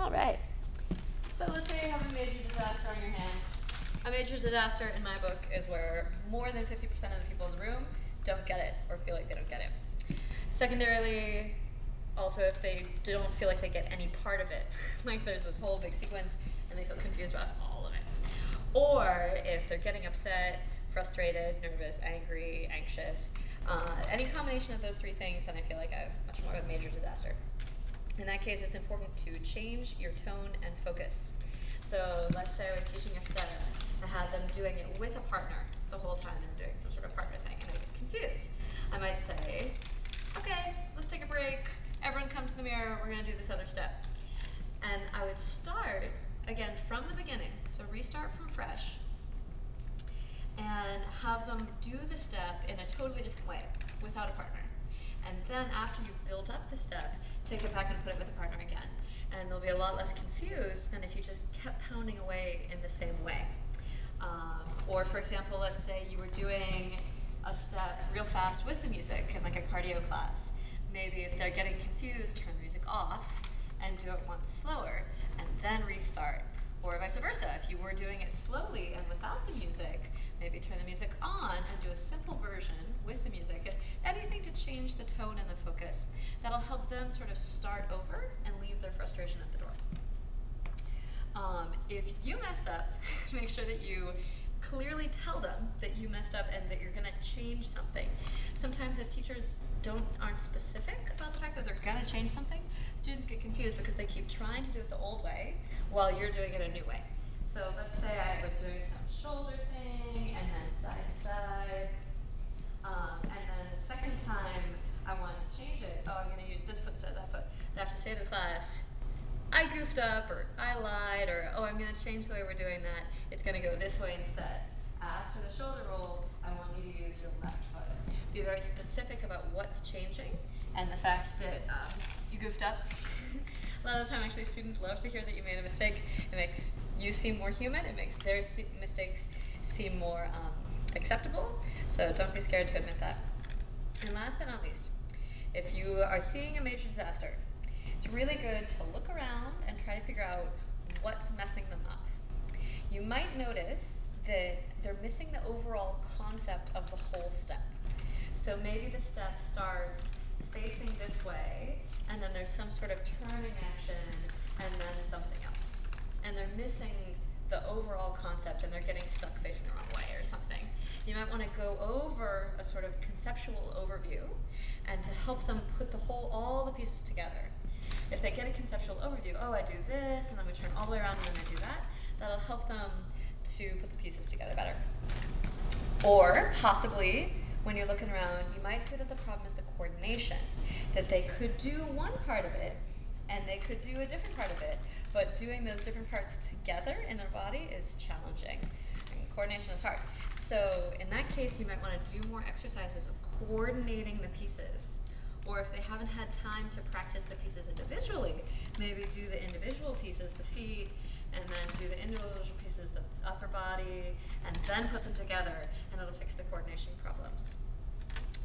All right. So let's say you have a major disaster on your hands. A major disaster in my book is where more than 50% of the people in the room don't get it or feel like they don't get it. Secondarily, also if they don't feel like they get any part of it, like there's this whole big sequence and they feel confused about all of it. Or if they're getting upset, frustrated, nervous, angry, anxious, any combination of those three things, then I feel like I have much more of a major disaster. In that case, it's important to change your tone and focus. So let's say I was teaching a step, I had them doing it with a partner the whole time. They were doing some sort of partner thing, and I get confused. I might say, okay, let's take a break. Everyone come to the mirror. We're going to do this other step. And I would start, again, from the beginning. So restart from fresh. And have them do the step in a totally different way, without a partner. And then after you've built up the step, take it back and put it with a partner again. And they'll be a lot less confused than if you just kept pounding away in the same way. Or for example, let's say you were doing a step real fast with the music in like a cardio class. Maybe if they're getting confused, turn the music off and do it once slower and then restart. Or vice versa, if you were doing it slowly and without the music, maybe turn the music on and do a simple version with the music. Anything to change the tone and the focus. That'll help them sort of start over and leave their frustration at the door. If you messed up, make sure that you clearly tell them that you messed up and that you're going to change something. Sometimes if teachers aren't specific about the fact that they're going to change something, students get confused because they keep trying to do it the old way while you're doing it a new way. So let's say I was doing some shoulder thing and then side to side. And then the second time I wanted to change it, oh, I'm going to use this foot instead of that foot. I have to say to the class, I goofed up, or I lied, or oh, I'm going to change the way we're doing that. It's going to go this way instead. After the shoulder roll, I want you to use your left foot. Be very specific about what's changing and the fact that you goofed up. A lot of the time, actually, students love to hear that you made a mistake. It makes you seem more human. It makes their mistakes seem more acceptable. So don't be scared to admit that. And last but not least, if you are seeing a major disaster, it's really good to look around and try to figure out what's messing them up. You might notice that they're missing the overall concept of the whole step. So maybe the step starts facing this way, and then there's some sort of turning action, and then something else. And they're missing the overall concept, and they're getting stuck facing the wrong way or something. You might want to go over a sort of conceptual overview, and to help them put all the pieces together. If they get a conceptual overview, oh, I do this, and then we turn all the way around, and then I do that, that'll help them to put the pieces together better. Or possibly, when you're looking around, you might say that the problem is the coordination, that they could do one part of it, and they could do a different part of it, but doing those different parts together in their body is challenging, and coordination is hard. So in that case, you might want to do more exercises of coordinating the pieces. Or if they haven't had time to practice the pieces individually, maybe do the individual pieces, the feet, and then do the individual pieces, the upper body, and then put them together, and it'll fix the coordination problems.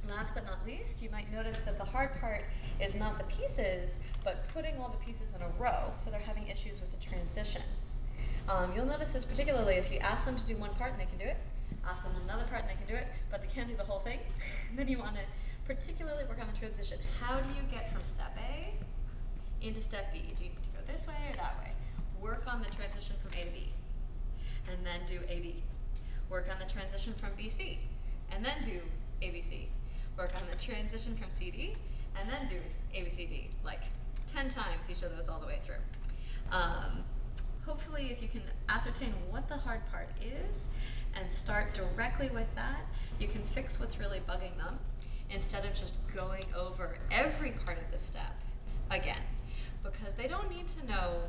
Last but not least, you might notice that the hard part is not the pieces, but putting all the pieces in a row, so they're having issues with the transitions. You'll notice this particularly if you ask them to do one part and they can do it, ask them another part and they can do it, but they can't do the whole thing, then you want to particularly work on the transition. How do you get from step A into step B? Do you go this way or that way? Work on the transition from A to B, and then do AB. Work on the transition from BC, and then do ABC. Work on the transition from CD, and then do ABCD, like 10 times each of those all the way through. Hopefully, if you can ascertain what the hard part is and start directly with that, you can fix what's really bugging them instead of just going over every part of the step again. Because they don't need to know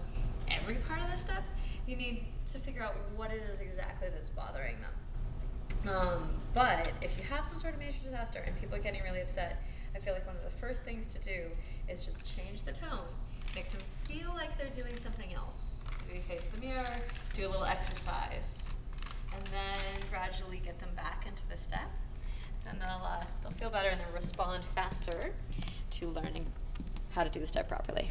every part of the step, you need to figure out what it is exactly that's bothering them. But if you have some sort of major disaster and people are getting really upset, I feel like one of the first things to do is just change the tone, make them feel like they're doing something else. Maybe face the mirror, do a little exercise, and then gradually get them back into the step. Then they'll feel better and they'll respond faster to learning how to do the step properly.